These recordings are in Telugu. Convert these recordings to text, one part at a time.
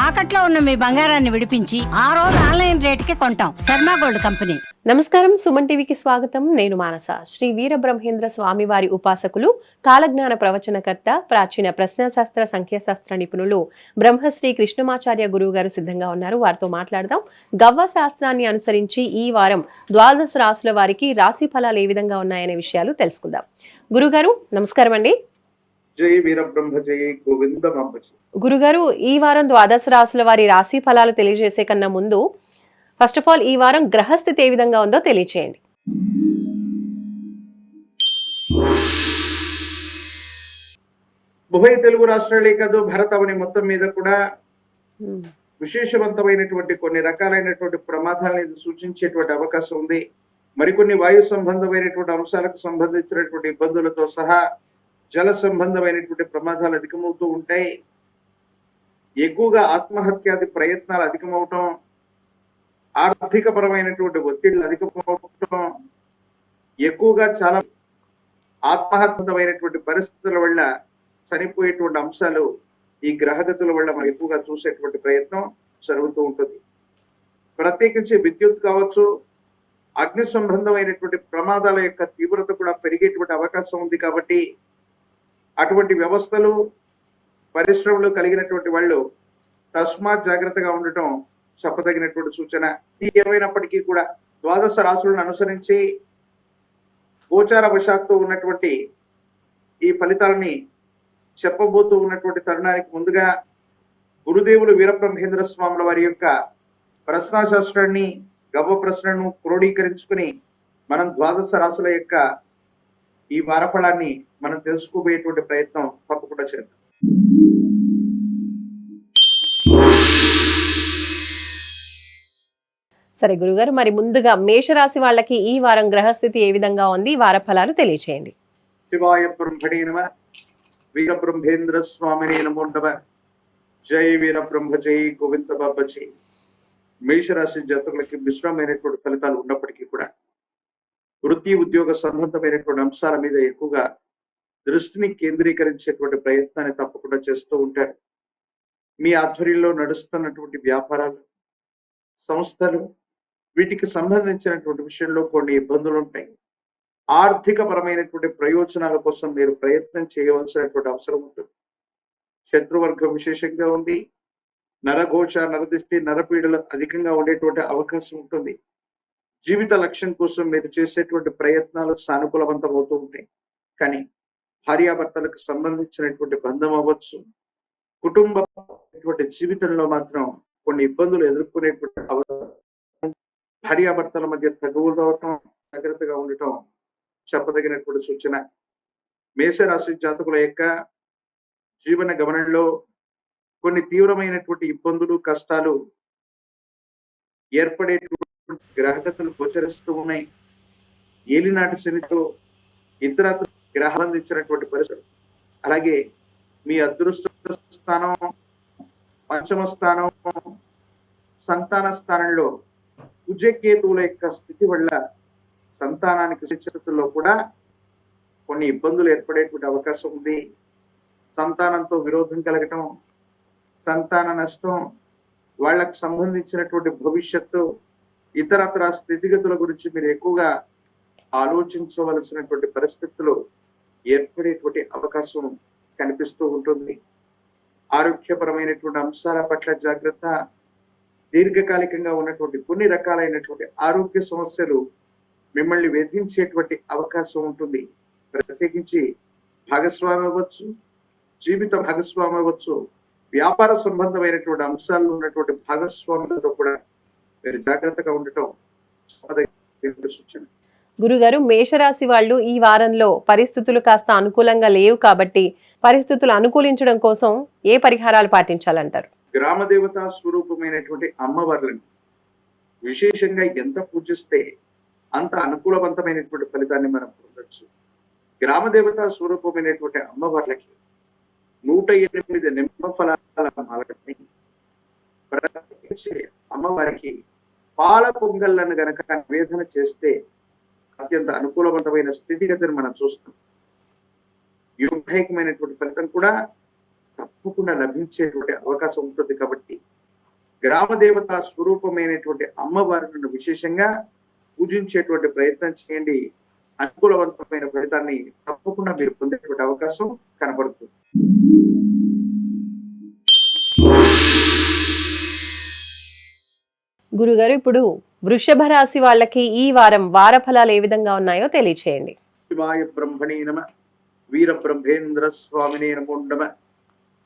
తాకట్లో ఉన్న మీ బంగారాన్ని విడిపించి ఆ రోజు ఆన్లైన్ రేటుకి కొంటాం. Sharma gold company. నమస్కారం, సుమన్ టీవీకి స్వాగతం. నేను మానస. శ్రీ వీరబ్రహ్మేంద్ర స్వామివారి ఉపాసకులు, కాలజ్ఞాన ప్రవచనకర్త, ప్రాచీన ప్రశ్నాశాస్త్ర సంఖ్యాశాస్త్ర నిపుణులు బ్రహ్మశ్రీ కృష్ణమాచార్య గురువు గారు సిద్ధంగా ఉన్నారు. వారితో మాట్లాడదాం. గవ్వ శాస్త్రాన్ని అనుసరించి ఈ వారం ద్వాదశ రాశుల వారికి రాశి ఫలాలు ఏ విధంగా ఉన్నాయనే విషయాలు తెలుసుకుందాం. గురుగారు నమస్కారం అండి. జై వీరబ్రహ్మ జై గోవింద మాంబజీ. గురుగారు, ఈ వారం ద్వాదశ రాశుల వారి రాశి ఫలాలు తెలియజేసే కన్నా ముందు ఫస్ట్ ఆఫ్ ఆల్ ఈ వారం గ్రహస్థితి ఏ విధంగా ఉందో తెలియచేయండి. ఉభయ తెలుగు రాష్ట్రాలే కాదు, భారతావని మొత్తం మీద కూడా విశేషవంతమైనటువంటి కొన్ని రకాలైనటువంటి ప్రమాదాలను సూచించేటువంటి అవకాశం ఉంది. మరికొన్ని వాయు సంబంధమైనటువంటి అంశాలకు సంబంధించినటువంటి ఇబ్బందులతో సహా జల సంబంధమైనటువంటి ప్రమాదాలు అధికమవుతూ ఉంటాయి. ఎక్కువగా ఆత్మహత్యాది ప్రయత్నాలు అధికమవటం, ఆర్థిక పరమైనటువంటి ఒత్తిళ్లు అధికమవటం, ఎక్కువగా చాలా ఆత్మహత్యమైనటువంటి పరిస్థితుల వల్ల చనిపోయేటువంటి అంశాలు ఈ గ్రహగతుల వల్ల మనం ఎక్కువగా చూసేటువంటి ప్రయత్నం జరుగుతూ ఉంటుంది. ప్రత్యేకించి విద్యుత్ కావచ్చు, అగ్ని సంబంధమైనటువంటి ప్రమాదాల యొక్క తీవ్రత కూడా పెరిగేటువంటి అవకాశం ఉంది. కాబట్టి అటువంటి వ్యవస్థలు, పరిశ్రమలు కలిగినటువంటి వాళ్ళు తస్మాత్ జాగ్రత్తగా ఉండటం చెప్పదగినటువంటి సూచన. ఏమైనప్పటికీ కూడా ద్వాదశ రాశులను అనుసరించి గోచార వశాత్తు ఉన్నటువంటి ఈ ఫలితాలని చెప్పబోతూ ఉన్నటువంటి తరుణానికి ముందుగా గురుదేవులు వీరబ్రహ్మేంద్ర స్వాముల వారి యొక్క ప్రశ్నాశాస్త్రాన్ని, గవ్వ ప్రశ్నను క్రోడీకరించుకుని మనం ద్వాదశ రాశుల యొక్క ఈ వారఫలాన్ని మనం తెలుసుకోబోయేటువంటి ప్రయత్నం తప్పకుండా చేద్దాం. సరే గురుగారు, మరి ముందుగా మేషరాశి వాళ్ళకి ఈ వారం గ్రహస్థితి ఏ విధంగా ఉంది, వార ఫలాలు తెలియచేయండి. శివాయ బ్రహ్మణే నమః. వీరబ్రహ్మేంద్ర స్వామినే నమో నమః. జై వీరబ్రహ్మ జై గోవింద బాబాజీ. మేషరాశి జాతకులకి మిశ్రమైనటువంటి ఫలితాలు ఉన్నప్పటికీ కూడా వృత్తి ఉద్యోగ సంబంధమైనటువంటి అంశాల మీద ఎక్కువగా దృష్టిని కేంద్రీకరించేటువంటి ప్రయత్నాన్ని తప్పకుండా చేస్తూ ఉంటారు. మీ ఆధ్వర్యంలో నడుస్తున్నటువంటి వ్యాపారాలు, సంస్థలు, వీటికి సంబంధించినటువంటి విషయంలో కొన్ని ఇబ్బందులు ఉంటాయి. ఆర్థిక పరమైనటువంటి ప్రయోజనాల కోసం మీరు ప్రయత్నం చేయవలసినటువంటి అవసరం ఉంటుంది. శత్రువర్గం విశేషంగా ఉంది. నరఘోష, నరదిష్టి, నరపీడలు అధికంగా ఉండేటువంటి అవకాశం ఉంటుంది. జీవిత లక్ష్యం కోసం మీరు చేసేటువంటి ప్రయత్నాలు సానుకూలవంతం అవుతూ ఉంటాయి. కానీ భార్యాభర్తలకు సంబంధించినటువంటి బంధం అవ్వచ్చు, కుటుంబ జీవితంలో మాత్రం కొన్ని ఇబ్బందులు ఎదుర్కొనేటువంటి అవసరం. భార్యాభర్తల మధ్య తగువులు అవటం, జాగ్రత్తగా ఉండటం చెప్పదగినటువంటి సూచన. మేషరాశి జాతకుల యొక్క జీవన గమనంలో కొన్ని తీవ్రమైనటువంటి ఇబ్బందులు, కష్టాలు ఏర్పడేటువంటి గ్రహగతులు గోచరిస్తూ ఉన్నాయి. ఏలినాటి శనితో ఇతర గ్రహాలను ఇచ్చినటువంటి పరిస్థితులు, అలాగే మీ అదృష్ట స్థానం, పంచమ స్థానం, సంతాన స్థానంలో కుజకేతువుల యొక్క స్థితి వల్ల సంతానానికి పరిస్థితుల్లో కూడా కొన్ని ఇబ్బందులు ఏర్పడేటువంటి అవకాశం ఉంది. సంతానంతో విరోధం కలగటం, సంతాన నష్టం, వాళ్ళకు సంబంధించినటువంటి భవిష్యత్తు, ఇతరత్ర స్థితిగతుల గురించి మీరు ఎక్కువగా ఆలోచించవలసినటువంటి పరిస్థితులు ఏర్పడేటువంటి అవకాశం కనిపిస్తూ ఉంటుంది. ఆరోగ్యపరమైనటువంటి అంశాల పట్ల జాగ్రత్త. దీర్ఘకాలికంగా ఉన్నటువంటి కొన్ని రకాలైనటువంటి ఆరోగ్య సమస్యలు మిమ్మల్ని వేధించేటువంటి అవకాశం ఉంటుంది. ప్రత్యేకించి భాగస్వామి అవ్వచ్చు, జీవిత భాగస్వామి అవ్వచ్చు, వ్యాపార సంబంధమైనటువంటి అంశాల్లో ఉన్నటువంటి భాగస్వాములతో కూడా మీరు జాగ్రత్తగా ఉండటం సూచన. గురుగారు, మేషరాశి వాళ్ళు ఈ వారంలో పరిస్థితులు కాస్త అనుకూలంగా లేవు కాబట్టి పరిస్థితులు అనుకూలించడం కోసం ఏ పరిహారాలు పాటించాలంటారు? గ్రామ దేవతా స్వరూపమైనటువంటి అమ్మవార్లను విశేషంగా ఎంత పూజిస్తే అంత అనుకూలవంతమైనటువంటి ఫలితాన్ని మనం పొందొచ్చు. గ్రామ దేవతా స్వరూపమైనటువంటి అమ్మవార్లకి 108 నిమ్మ ఫలాల మాలని ప్రత్యేకించి అమ్మవారికి పాల పొంగళ్లను గనక నివేదన చేస్తే అత్యంత అనుకూలవంతమైన స్థితిగతిని మనం చూస్తాం. యోగదాయకమైనటువంటి ఫలితం కూడా తప్పకుండా లభించేటువంటి అవకాశం ఉంటుంది. కాబట్టి గ్రామ దేవత స్వరూపమైనటువంటి అమ్మవారిని విశేషంగా పూజించేటువంటి ప్రయత్నం చేయండి. అనుకూలవంతమైన ఫలితాన్ని తప్పకుండా మీరు పొందేటువంటి అవకాశం కనబడుతుంది. గురుగారు, ఇప్పుడు వృషభ రాశి వాళ్ళకి ఈ వారం వార ఫలాలు ఏ విధంగా ఉన్నాయో తెలియచేయండి. శివాయ బ్రహ్మణే నమ, వీర బ్రహ్మేంద్ర స్వామినే నమో నమ,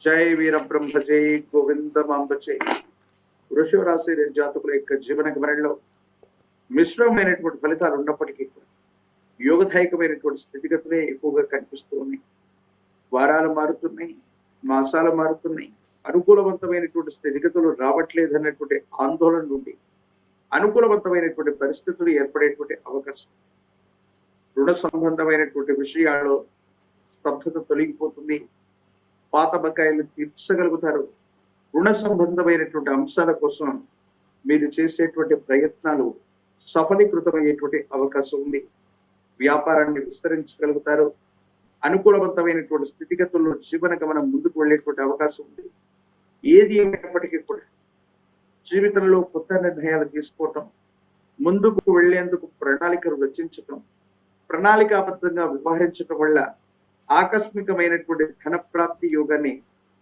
జై వీర బ్రహ్మ జై గోవింద మాంబ జై. వృషభ రాశి జాతకుల యొక్క జీవన గమనంలో మిశ్రమమైనటువంటి ఫలితాలు ఉన్నప్పటికీ యోగదాయకమైనటువంటి స్థితిగతులే ఎక్కువగా కనిపిస్తూ ఉన్నాయి. వారాలు మారుతున్నాయి, మాసాలు మారుతున్నాయి. అనుకూలవంతమైనటువంటి స్థితిగతులు రావట్లేదు అన్నటువంటి ఆందోళన నుండి అనుకూలవంతమైనటువంటి పరిస్థితులు ఏర్పడేటువంటి అవకాశం, రుణ సంబంధమైనటువంటి విషయాల్లో స్తబ్దత తొలగిపోతుంది. పాత బకాయిలు తీర్చగలుగుతారు. రుణ సంబంధమైనటువంటి అంశాల కోసం మీరు చేసేటువంటి ప్రయత్నాలు సఫలీకృతమయ్యేటువంటి అవకాశం ఉంది. వ్యాపారాన్ని విస్తరించగలుగుతారు. అనుకూలవంతమైనటువంటి స్థితిగతుల్లో జీవన గమనం ముందుకు వెళ్ళేటువంటి అవకాశం ఉంది. ఏది ఏమైనప్పటికీ కూడా జీవితంలో కొత్త నిర్ణయాలు తీసుకోవటం, ముందుకు వెళ్లేందుకు ప్రణాళికలు రచించటం, ప్రణాళికాబద్ధంగా వ్యవహరించటం వల్ల ఆకస్మికమైనటువంటి ధన ప్రాప్తి యోగాన్ని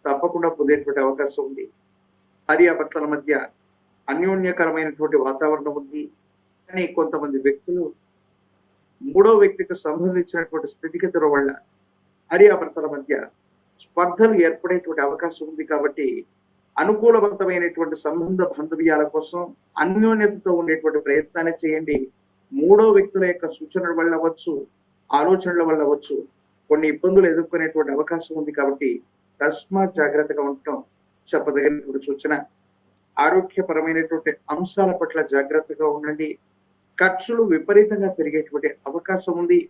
తప్పకుండా పొందేటువంటి అవకాశం ఉంది. భార్యాభర్తల మధ్య అన్యోన్యకరమైనటువంటి వాతావరణం ఉంది. కానీ కొంతమంది వ్యక్తులు మూడో వ్యక్తికి సంబంధించినటువంటి స్థితిగతుల వల్ల భార్యాభర్తల మధ్య స్పర్ధలు ఏర్పడేటువంటి అవకాశం ఉంది. కాబట్టి అనుకూలవంతమైనటువంటి సంబంధ బాంధవ్యాల కోసం అన్యోన్యతతో ఉండేటువంటి ప్రయత్నాన్ని చేయండి. మూడో వ్యక్తుల యొక్క సూచనల వల్ల అవ్వచ్చు, ఆలోచనల వల్ల అవ్వచ్చు, కొన్ని ఇబ్బందులు ఎదుర్కొనేటువంటి అవకాశం ఉంది. కాబట్టి తస్మాత్ జాగ్రత్తగా ఉండటం చెప్పదగినటువంటి సూచన. ఆరోగ్యపరమైనటువంటి అంశాల పట్ల జాగ్రత్తగా ఉండండి. ఖర్చులు విపరీతంగా పెరిగేటువంటి అవకాశం ఉంది.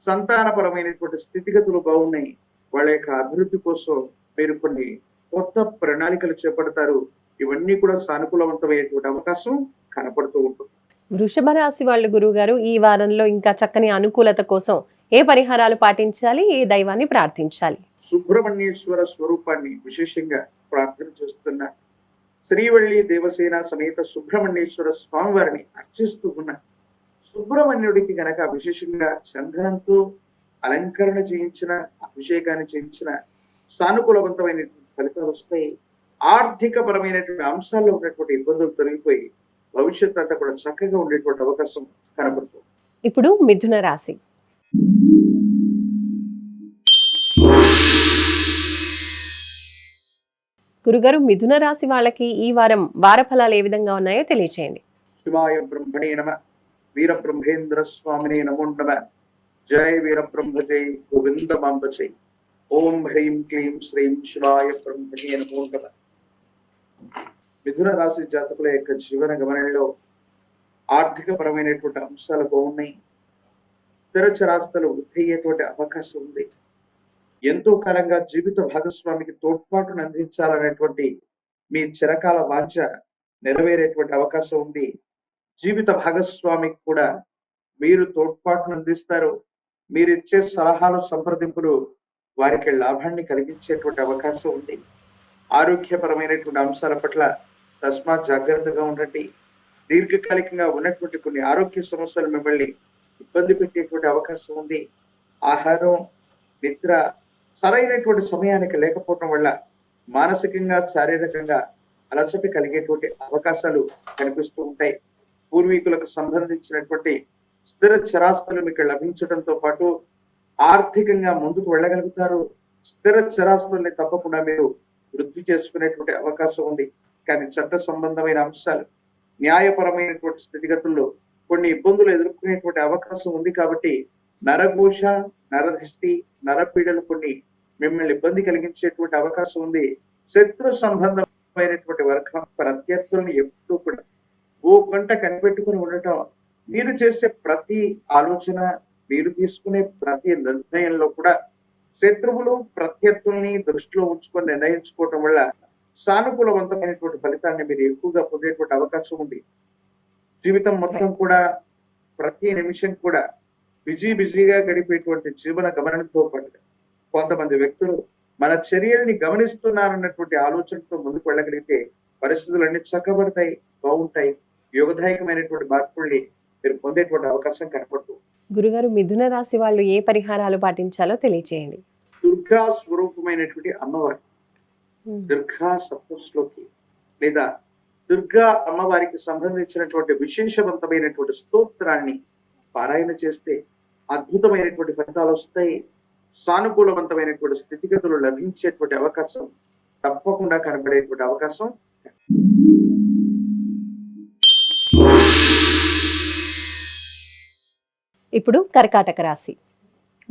సంతానపరమైనటువంటి స్థితిగతులు బాగున్నాయి. వాళ్ళ యొక్క అభివృద్ధి కోసం మీరు కొన్ని కొత్త ప్రణాళికలు చేపడతారు. ఇవన్నీ కూడా సానుకూలవంతమైనటువంటి అవకాశం కనపడుతూ ఉంటుంది. వృషభ రాశి వాళ్ళు గురువుగారు ఈ వారంలో ఇంకా చక్కని అనుకూలత కోసం ఏ పరిహారాలు పాటించాలి, ఏ దైవాన్ని ప్రార్థించాలి? సుబ్రహ్మణ్యేశ్వర స్వరూపాన్ని విశేషంగా ప్రార్థన చేస్తున్న శ్రీవల్లి దేవసేన సమేత సుబ్రహ్మణ్యేశ్వర స్వామి వారిని అర్చిస్తూ ఉన్న సుబ్రహ్మణ్యుడికి గనక విశేషంగా చందనంతో అలంకరణ చేయించిన, అభిషేకాన్ని చేయించిన సానుకూలవంతమైన ఫలితాలు వస్తాయి. ఆర్థిక పరమైనటువంటి అంశాల్లో ఉన్నటువంటి ఇబ్బందులు తొలగిపోయి భవిష్యత్తు అంతా కూడా చక్కగా ఉండేటువంటి అవకాశం కనబడుతుంది. ఇప్పుడు మిథున రాశి. గురుగారు, మిథున రాశి వాళ్ళకి ఈ వారం వార ఫలాలు ఏ విధంగా ఉన్నాయో తెలియచేయండి. శివాయ బ్రహ్మణే నమ, వీర బ్రహ్మేంద్ర స్వామినే నమో నమ, జయ వీర బ్రహ్మ జై గోవింద మాంబ జై. ఓం హ్రీం క్లీం శ్రీం శివాయ బ్రహ్మణే నమో నమ. మిథున రాశి జాతకుల యొక్క జీవన గమనంలో ఆర్థిక పరమైనటువంటి అంశాలు బాగున్నాయి. స్థిరచరాస్తులు వృద్ధి అయ్యేటువంటి అవకాశం ఉంది. ఎంతో కాలంగా జీవిత భాగస్వామికి తోడ్పాటును అందించాలనేటువంటి మీ చిరకాల వాంఛ నెరవేరేటువంటి అవకాశం ఉంది. జీవిత భాగస్వామికి కూడా మీరు తోడ్పాటును అందిస్తారు. మీరు ఇచ్చే సలహాలు, సంప్రదింపులు వారికి లాభాన్ని కలిగించేటువంటి అవకాశం ఉంది. ఆరోగ్యపరమైనటువంటి అంశాల పట్ల తస్మాత్ జాగ్రత్తగా ఉండండి. దీర్ఘకాలికంగా ఉన్నటువంటి కొన్ని ఆరోగ్య సమస్యలు మిమ్మల్ని ఇబ్బంది పెట్టేటువంటి అవకాశం ఉంది. ఆహారం, నిద్ర సరైనటువంటి సమయానికి లేకపోవడం వల్ల మానసికంగా, శారీరకంగా అలసట కలిగేటువంటి అవకాశాలు కనిపిస్తూ ఉంటాయి. పూర్వీకులకు సంబంధించినటువంటి స్థిర చరాస్తులు మీకు లభించడంతో పాటు ఆర్థికంగా ముందుకు వెళ్ళగలుగుతారు. స్థిర చరాస్తుల్ని తప్పకుండా మీరు వృద్ధి చేసుకునేటువంటి అవకాశం ఉంది. కానీ చట్ట సంబంధమైన అంశాలు, న్యాయపరమైనటువంటి స్థితిగతుల్లో కొన్ని ఇబ్బందులు ఎదుర్కొనేటువంటి అవకాశం ఉంది. కాబట్టి నరఘోష, నరదృష్టి, నరపీడలు కొన్ని మిమ్మల్ని ఇబ్బంది కలిగించేటువంటి అవకాశం ఉంది. శత్రు సంబంధమైనటువంటి వర్గం ప్రత్యర్థులను ఎప్పుడూ కూడా ఓ గంట కనిపెట్టుకుని ఉండటం, మీరు చేసే ప్రతి ఆలోచన, మీరు తీసుకునే ప్రతి నిర్ణయంలో కూడా శత్రువులు, ప్రత్యర్థుల్ని దృష్టిలో ఉంచుకొని నిర్ణయించుకోవటం వల్ల సానుకూలవంతమైనటువంటి ఫలితాన్ని మీరు ఎక్కువగా పొందేటువంటి అవకాశం ఉంది. జీవితం మొత్తం కూడా ప్రతి నిమిషం కూడా బిజీగా గడిపేటువంటి జీవన గమనంతో పాటు కొంతమంది వ్యక్తులు మన చర్యల్ని గమనిస్తున్నారన్నటువంటి ఆలోచనతో ముందుకు వెళ్ళగలిగితే పరిస్థితులన్నీ చక్కబడతాయి, బాగుంటాయి. యోగదాయకమైనటువంటి మార్పుల్ని మీరు పొందేటువంటి అవకాశం కనపడుతుంది. గురుగారు, మిథున రాశి వాళ్ళు ఏ పరిహారాలు పాటించాలో తెలియచేయండి. దుర్గా స్వరూపమైనటువంటి అమ్మవారు దుర్గా సప్తశ్లోకి లేదా దుర్గా అమ్మవారికి సంబంధించినటువంటి విశేషవంతమైనటువంటి స్తోత్రాన్ని పారాయణ చేస్తే అద్భుతమైనటువంటి ఫలితాలు వస్తాయి. సానుకూలవంతమైనటువంటి స్థితిగతులు లభించేటువంటి అవకాశం తప్పకుండా కనబడేటువంటి అవకాశం. ఇప్పుడు కర్కాటక రాశి.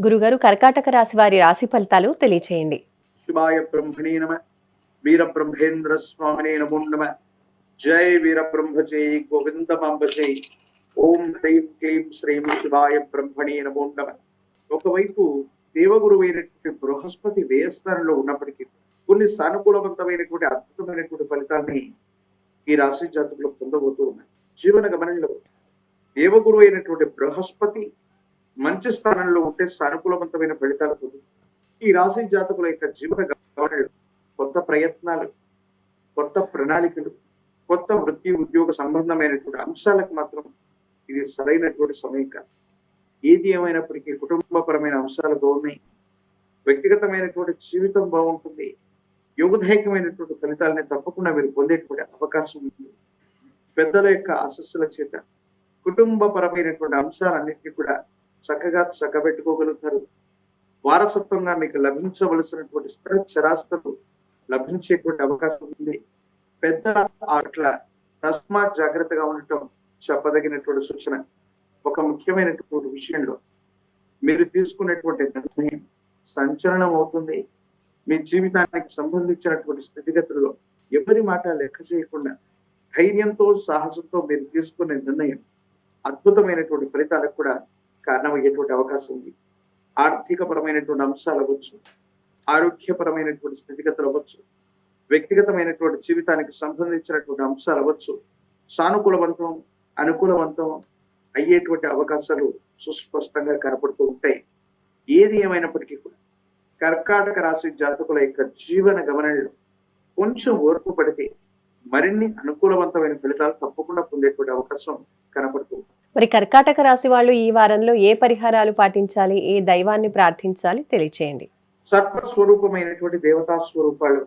గురుగారు, కర్కాటక రాశి వారి రాశి ఫలితాలు తెలియచేయండి. శివాయ బ్రహ్మణే నమ, వీర బ్రహ్మేంద్ర స్వామినే నమో నమ. జై వీర బ్రహ్మ జై గోవిందమాంబ జై. ఓం హ్రీం క్లీం శ్రీం శివాయ బ్రహ్మణే నమో నమ. ఒకవైపు దేవగురువు అయినటువంటి బృహస్పతి వ్యయస్థానంలో ఉన్నప్పటికీ కొన్ని సానుకూలవంతమైనటువంటి అద్భుతమైనటువంటి ఫలితాన్ని ఈ రాశి జాతకులు పొందబోతూ ఉన్నాయి. జీవన గమనంలో దేవగురువు అయినటువంటి బృహస్పతి మంచి స్థానంలో ఉంటే సానుకూలవంతమైన ఫలితాలు పొందుతుంది. ఈ రాశి జాతకుల యొక్క జీవన గమనంలో కొత్త ప్రయత్నాలు, కొత్త ప్రణాళికలు, కొత్త వృత్తి ఉద్యోగ సంబంధమైనటువంటి అంశాలకు మాత్రం ఇది సరైనటువంటి సమయం కాదు. ఏది ఏమైనప్పటికీ కుటుంబపరమైన అంశాలు బాగున్నాయి, వ్యక్తిగతమైనటువంటి జీవితం బాగుంటుంది, యోగదాయకమైనటువంటి ఫలితాలని తప్పకుండా మీరు పొందేటువంటి అవకాశం ఉంది. పెద్దల యొక్క ఆశస్సుల చేత కుటుంబపరమైనటువంటి అంశాలన్నింటినీ కూడా చక్కగా చక్కబెట్టుకోగలుగుతారు. వారసత్వంగా మీకు లభించవలసినటువంటి స్థిర చరాస్తులు లభించేటువంటి అవకాశం ఉంది. పెద్ద అట్ల తస్మాత్ జాగ్రత్తగా ఉండటం చెప్పదగినటువంటి సూచన. ఒక ముఖ్యమైనటువంటి విషయంలో మీరు తీసుకునేటువంటి నిర్ణయం సంచలనం అవుతుంది. మీ జీవితానికి సంబంధించినటువంటి స్థితిగతుల్లో ఎవరి మాట లెక్క చేయకుండా ధైర్యంతో సాహసంతో మీరు తీసుకునే నిర్ణయం అద్భుతమైనటువంటి ఫలితాలకు కూడా కారణమయ్యేటువంటి అవకాశం ఉంది. ఆర్థికపరమైనటువంటి అంశాలు అవ్వచ్చు, ఆరోగ్యపరమైనటువంటి స్థితిగతులు అవ్వచ్చు, వ్యక్తిగతమైనటువంటి జీవితానికి సంబంధించినటువంటి అంశాలు అవ్వచ్చు, సానుకూలవంతం అనుకూలవంతం అయ్యేటువంటి అవకాశాలు సుస్పష్టంగా కనపడుతూ ఉంటాయి. ఏది ఏమైనప్పటికీ కూడా కర్కాటక రాశి జాతకుల యొక్క జీవన గమనంలో కొంచెం ఓర్పు పడితే మరిన్ని అనుకూలవంతమైన ఫలితాలు తప్పకుండా పొందేటువంటి అవకాశం కనపడుతుంది. మరి కర్కాటక రాశి వాళ్ళు ఈ వారంలో ఏ పరిహారాలు పాటించాలి, ఏ దైవాన్ని ప్రార్థించాలి తెలియచేయండి. సర్వ స్వరూపమైనటువంటి దేవతా స్వరూపాలు,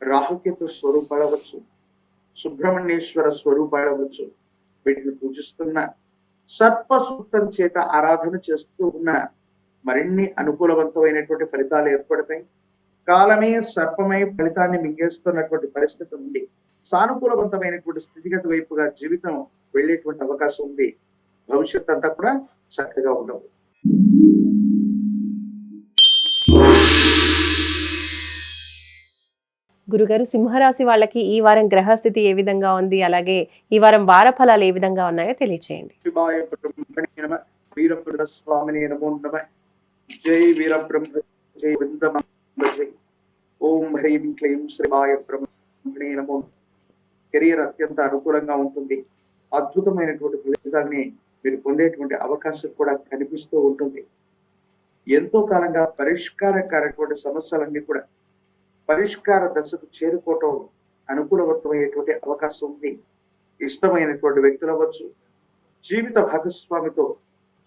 రాహుకేతు స్వరూపాలు అవ్వచ్చు, సుబ్రహ్మణ్యేశ్వర స్వరూపాలు అవ్వచ్చు, వీటిని పూజిస్తున్న సర్ప సూక్తం చేత ఆరాధన చేస్తూ ఉన్న మరిన్ని అనుకూలవంతమైనటువంటి ఫలితాలు ఏర్పడతాయి. కాలమే సర్పమై ఫలితాన్ని మింగేస్తున్నటువంటి పరిస్థితి ఉంది. సానుకూలవంతమైనటువంటి స్థితిగతి వైపుగా జీవితం వెళ్ళేటువంటి అవకాశం ఉంది. భవిష్యత్ అంతా కూడా చక్కగా ఉండవు. గురుగారు, సింహరాశి వాళ్ళకి ఈ వారం గ్రహస్థితి ఏ విధంగా ఉంది, అలాగే ఈ వారం వార ఫలాలు ఏ విధంగా ఉన్నాయో తెలియచేయండి. శివాయ బ్రహ్మణే నమ, వీరభద్ర స్వామినే నమో నమ. జై వీరబ్రహ్మ జై విందమాంబ జై. ఓం హ్రీం క్లీం శ్రీవాయ బ్రహ్మణే నమో. కెరియర్ అత్యంత అనుకూలంగా ఉంటుంది. అద్భుతమైనటువంటి ఫలితాన్ని మీరు పొందేటువంటి అవకాశం కూడా కనిపిస్తూ ఉంటుంది. ఎంతో కాలంగా పరిష్కారకారటువంటి సమస్యలన్నీ కూడా పరిష్కార దశకు చేరుకోవటం అనుకూలవంతమయ్యేటువంటి అవకాశం ఉంది. ఇష్టమైనటువంటి వ్యక్తులు అవ్వచ్చు, జీవిత భాగస్వామితో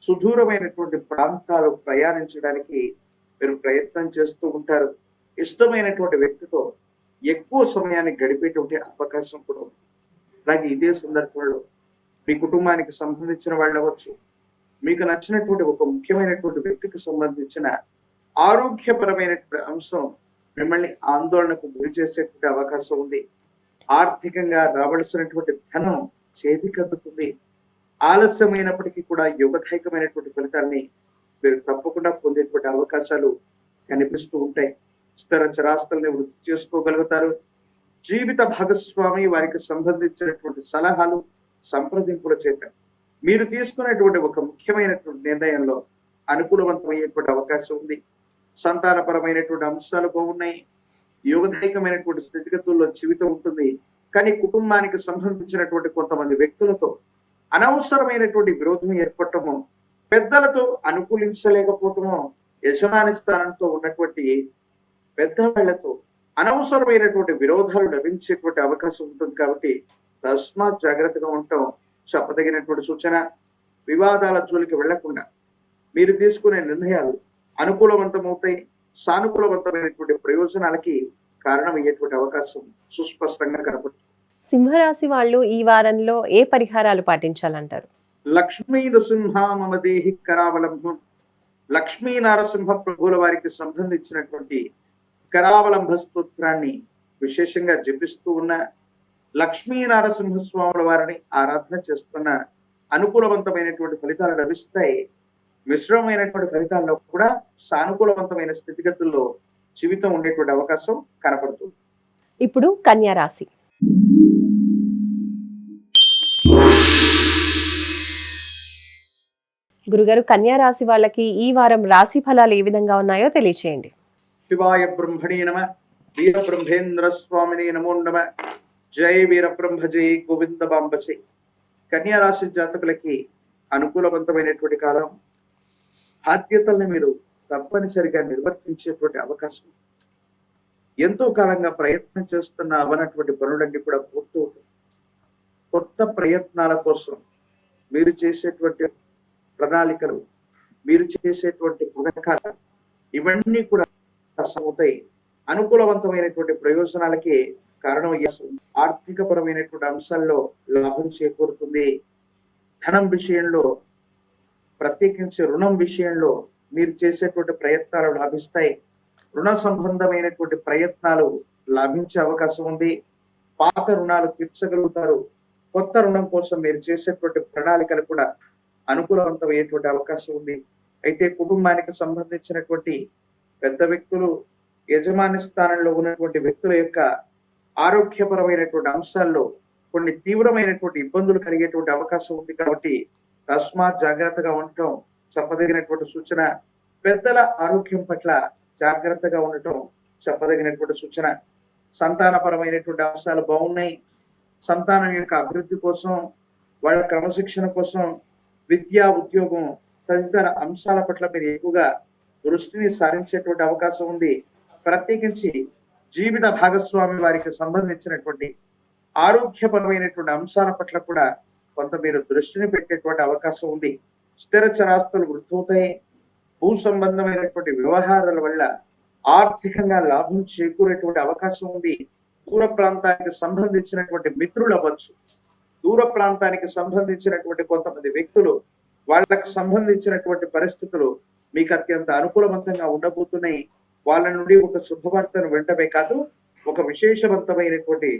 సుదూరమైనటువంటి ప్రాంతాలు ప్రయాణించడానికి మీరు ప్రయత్నం చేస్తూ ఉంటారు. ఇష్టమైనటువంటి వ్యక్తితో ఎక్కువ సమయాన్ని గడిపేటువంటి అవకాశం కూడా ఉంది. అలాగే ఇదే సందర్భంలో మీ కుటుంబానికి సంబంధించిన వాళ్ళు అవ్వచ్చు, మీకు నచ్చినటువంటి ఒక ముఖ్యమైనటువంటి వ్యక్తికి సంబంధించిన ఆరోగ్యపరమైనటువంటి అంశం మిమ్మల్ని ఆందోళనకు గురి చేసేటువంటి అవకాశం ఉంది. ఆర్థికంగా రావలసినటువంటి ధనం చేతికందుతుంది. ఆలస్యమైనప్పటికీ కూడా యోగదాయకమైనటువంటి ఫలితాన్ని మీరు తప్పకుండా పొందేటువంటి అవకాశాలు కనిపిస్తూ ఉంటాయి. స్థిర చరాస్తుల్ని వృద్ధి చేసుకోగలుగుతారు. జీవిత భాగస్వామి వారికి సంబంధించినటువంటి సలహాలు సంప్రదింపుల చేత మీరు తీసుకునేటువంటి ఒక ముఖ్యమైనటువంటి నిర్ణయంలో అనుకూలవంతమయ్యేటువంటి అవకాశం ఉంది. సంతానపరమైనటువంటి అంశాలు బాగున్నాయి. యోగదాయకమైనటువంటి స్థితిగతుల్లో జీవితం ఉంటుంది. కానీ కుటుంబానికి సంబంధించినటువంటి కొంతమంది వ్యక్తులతో అనవసరమైనటువంటి విరోధం ఏర్పడటము, పెద్దలతో అనుకూలించలేకపోవటము, యజమాని స్థానంతో ఉన్నటువంటి పెద్దవాళ్లతో అనవసరమైనటువంటి విరోధాలు లభించేటువంటి అవకాశం ఉంటుంది. కాబట్టి తస్మాత్ జాగ్రత్తగా ఉండటం చెప్పదగినటువంటి సూచన. వివాదాల జోలికి వెళ్లకుండా మీరు తీసుకునే నిర్ణయాలు అనుకూలవంతమవుతాయి. సానుకూలవంతమైనటువంటి ప్రయోజనాలకి కారణమయ్యేటువంటి అవకాశం సుస్పష్టంగా కనపడుతుంది. సింహరాశి వాళ్ళు ఈ వారంలో ఏ పరిహారాలు పాటించాలంటారు? లక్ష్మీ నృసింహ మమ దేహి కరావలంబం. లక్ష్మీ నారసింహ ప్రభువుల వారికి సంబంధించినటువంటి కరావలంబ స్తోత్రాన్ని విశేషంగా జపిస్తూ ఉన్న, లక్ష్మీ నారసింహ స్వాముల వారిని ఆరాధన చేస్తున్న అనుకూలవంతమైనటువంటి ఫలితాలు లభిస్తాయి. మిశ్రమమైనటువంటి ఫలితాల్లో కూడా సానుకూలవంతమైన స్థితిగతుల్లో జీవితం ఉండేటువంటి అవకాశం కనపడుతుంది. ఇప్పుడు కన్యా రాశి. గురుగారు, కన్యా రాశి వాళ్ళకి ఈ వారం రాశి ఫలాలు ఏ విధంగా ఉన్నాయో తెలియచేయండి. శివాయ బ్రహ్మణే నమ. వీర బ్రహ్మేంద్ర స్వామిని నమో నమ. జై వీర బ్రహ్మ జై గోవింద బాంబజై. కన్యా రాశి జాతకులకి అనుకూలవంతమైనటువంటి కాలం. బాధ్యతల్ని మీరు తప్పనిసరిగా నిర్వర్తించేటువంటి అవకాశం. ఎంతో కాలంగా ప్రయత్నం చేస్తున్న అవనటువంటి పనులన్నీ కూడా పూర్తవుతాయి. కొత్త ప్రయత్నాల కోసం మీరు చేసేటువంటి ప్రణాళికలు, మీరు చేసేటువంటి పథకాలు ఇవన్నీ కూడా అవుతాయి. అనుకూలవంతమైనటువంటి ప్రయోజనాలకి కారణమయ్యే ఆర్థిక పరమైనటువంటి అంశాల్లో లాభం చేకూరుతుంది. ధనం విషయంలో, ప్రత్యేకించి రుణం విషయంలో మీరు చేసేటువంటి ప్రయత్నాలు లాభిస్తాయి. రుణ సంబంధమైనటువంటి ప్రయత్నాలు లాభించే అవకాశం ఉంది. పాత రుణాలు తీర్చగలుగుతారు. కొత్త రుణం కోసం మీరు చేసేటువంటి ప్రణాళికలు కూడా అనుకూలవంతమయ్యేటువంటి అవకాశం ఉంది. అయితే కుటుంబానికి సంబంధించినటువంటి పెద్ద వ్యక్తులు, యజమాని స్థానంలో ఉన్నటువంటి వ్యక్తుల యొక్క ఆరోగ్యపరమైనటువంటి అంశాల్లో కొన్ని తీవ్రమైనటువంటి ఇబ్బందులు కలిగేటువంటి అవకాశం ఉంది. కాబట్టి తస్మాత్ జాగ్రత్తగా ఉండటం చెప్పదగినటువంటి సూచన. పెద్దల ఆరోగ్యం పట్ల జాగ్రత్తగా ఉండటం చెప్పదగినటువంటి సూచన. సంతానపరమైనటువంటి అంశాలు బాగున్నాయి. సంతానం యొక్క అభివృద్ధి కోసం, వాళ్ళ క్రమశిక్షణ కోసం, విద్యా, ఉద్యోగం తదితర అంశాల పట్ల మీరు ఎక్కువగా దృష్టిని సారించేటువంటి అవకాశం ఉంది. ప్రత్యేకించి జీవిత భాగస్వామి వారికి సంబంధించినటువంటి ఆరోగ్యపరమైనటువంటి అంశాల పట్ల కూడా కొంత మీరు దృష్టిని పెట్టేటువంటి అవకాశం ఉంది. స్థిర చరాస్తులు వృద్ధి అవుతాయి. భూ సంబంధమైనటువంటి వ్యవహారాల వల్ల ఆర్థికంగా లాభం చేకూరేటువంటి అవకాశం ఉంది. దూర ప్రాంతానికి సంబంధించినటువంటి మిత్రులు అవ్వచ్చు, దూర ప్రాంతానికి సంబంధించినటువంటి కొంతమంది వ్యక్తులు, వాళ్ళకు సంబంధించినటువంటి పరిస్థితులు మీకు అత్యంత అనుకూలవంతంగా ఉండబోతున్నాయి. వాళ్ళ నుండి ఒక శుభవార్తను వెంటనే కాదు, ఒక విశేషవంతమైనటువంటి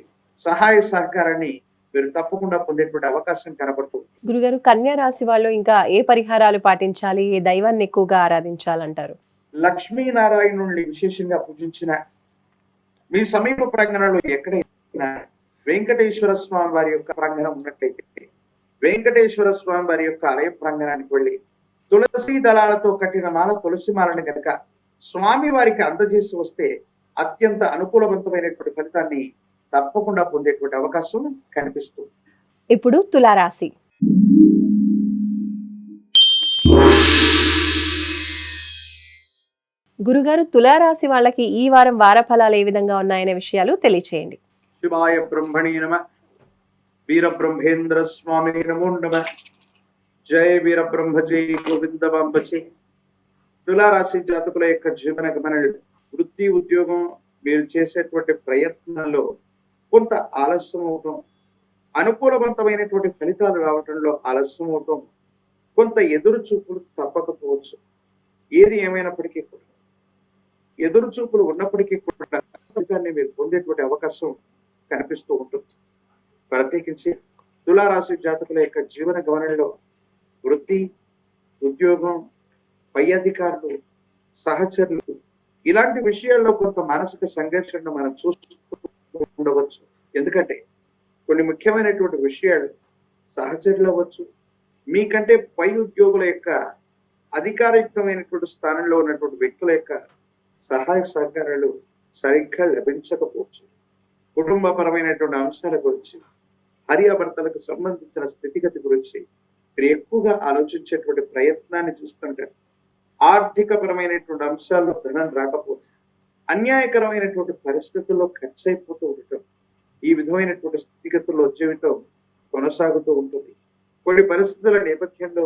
సహాయ సహకారాన్ని మీరు తప్పకుండా పొందేటువంటి అవకాశం కనబడుతుంది. గురుగారు, కన్యా రాశి వాళ్ళు ఇంకా ఏ పరిహారాలు పాటించాలి, ఏ దైవాన్ని ఎక్కువగా ఆరాధించాలంటారు? లక్ష్మీనారాయణుల్ని విశేషంగా పూజించిన, మీ సమీప ప్రాంగణంలో ఎక్కడైనా వెంకటేశ్వర స్వామి వారి యొక్క ప్రాంగణం ఉన్నట్లయితే వెంకటేశ్వర స్వామి వారి యొక్క ఆలయ ప్రాంగణానికి వెళ్ళి తులసి దళాలతో కట్టిన మాల, తులసి మాలను కనుక స్వామి వారికి అందజేసి వస్తే అత్యంత అనుకూలవంతమైనటువంటి ఫలితాన్ని తప్పకుండా పొందేటువంటి అవకాశం కనిపిస్తుంది. ఇప్పుడు తులారాశి. గురుగారు, తులారాశి వాళ్ళకి ఈ వారం వార ఫలాలు ఏ విధంగా ఉన్నాయనే విషయాలు తెలియచేయండి. శివాయ బ్రహ్మణే నమ. వీర బ్రహ్మేంద్ర స్వామిని నమో నమ. జయ వీర బ్రహ్మ జై గోవింద బాంబజై. తులారాశి జాతకుల యొక్క జీవన గమనాలు, వృత్తి, ఉద్యోగం, మీరు చేసేటువంటి ప్రయత్నంలో కొంత ఆలస్యం అవటం, అనుకూలవంతమైనటువంటి ఫలితాలు రావటంలో ఆలస్యం అవటం, కొంత ఎదురు చూపులు తప్పకపోవచ్చు. ఏది ఏమైనప్పటికీ కూడా ఎదురు చూపులు ఉన్నప్పటికీ కూడా ఫలితాన్ని మీరు పొందేటువంటి అవకాశం కనిపిస్తూ ఉంటుంది. ప్రత్యేకించి తులారాశి జాతకుల యొక్క జీవన గమనంలో వృత్తి, ఉద్యోగం, పై అధికారులు, సహచరులు ఇలాంటి విషయాల్లో కొంత మానసిక సంఘర్షణ మనం చూస్తూ ఉండవచ్చు. ఎందుకంటే కొన్ని ముఖ్యమైనటువంటి విషయాలు సహచరులు అవ్వచ్చు, మీకంటే పై ఉద్యోగుల యొక్క అధికారయుక్తమైనటువంటి స్థానంలో ఉన్నటువంటి వ్యక్తుల యొక్క సహాయ సహకారాలు సరిగ్గా లభించకపోవచ్చు. కుటుంబపరమైనటువంటి అంశాల గురించి, భార్యాభర్తలకు సంబంధించిన స్థితిగతి గురించి మీరు ఎక్కువగా ఆలోచించేటువంటి ప్రయత్నాన్ని చూస్తుంటారు. ఆర్థిక పరమైనటువంటి అంశాల్లో ధనం రాకపోతే, అన్యాయకరమైనటువంటి పరిస్థితుల్లో ఖర్చు అయిపోతూ ఉండటం, ఈ విధమైనటువంటి స్థితిగతుల్లో జీవితం కొనసాగుతూ ఉంటుంది. కొన్ని పరిస్థితుల నేపథ్యంలో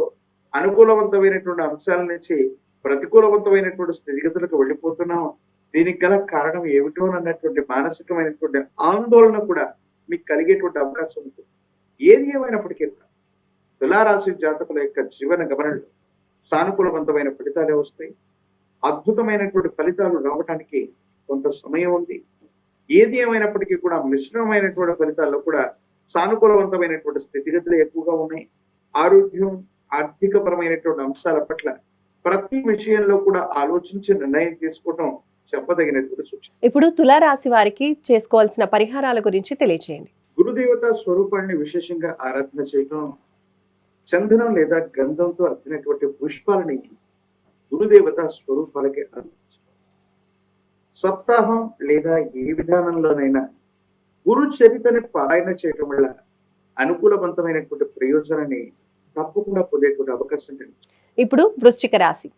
అనుకూలవంతమైనటువంటి అంశాల నుంచి ప్రతికూలవంతమైనటువంటి స్థితిగతులకు వెళ్ళిపోతున్నాం. దీనికి గల కారణం ఏమిటో అన్నటువంటి మానసికమైనటువంటి ఆందోళన కూడా మీకు కలిగేటువంటి అవకాశం ఉంటుంది. ఏది ఏమైనప్పటికీ కూడా తులారాశి జాతకుల యొక్క జీవన గమనంలో సానుకూలవంతమైన ఫలితాలే వస్తాయి. అద్భుతమైనటువంటి ఫలితాలు రావడానికి కొంత సమయం ఉంది. ఏది ఏమైనప్పటికీ కూడా మిశ్రమమైనటువంటి ఫలితాల్లో కూడా సానుకూలవంతమైనటువంటి స్థితిగతులు ఎక్కువగా ఉన్నాయి. ఆరోగ్యం, ఆర్థిక పరమైనటువంటి అంశాల పట్ల ప్రతి విషయంలో కూడా ఆలోచించి నిర్ణయం తీసుకోవడం చెప్పదగినటువంటి సూచన. ఇప్పుడు తులారాశి వారికి చేసుకోవాల్సిన పరిహారాల గురించి తెలియజేయండి. గురుదేవత స్వరూపాన్ని విశేషంగా ఆరాధన చేయడం, చందనం లేదా గంధంతో అద్దినటువంటి పుష్పాలని గురుదేవత స్వరూపాలకి అందించడం, సప్తాహం లేదా ఏ విధానంలోనైనా గురు చరిత్రని పారాయణ చేయడం వల్ల అనుకూలవంతమైనటువంటి ప్రయోజనాన్ని తప్పకుండా పొందేటువంటి అవకాశం కనిపిస్తుంది. ఇప్పుడు వృశ్చిక రాశి.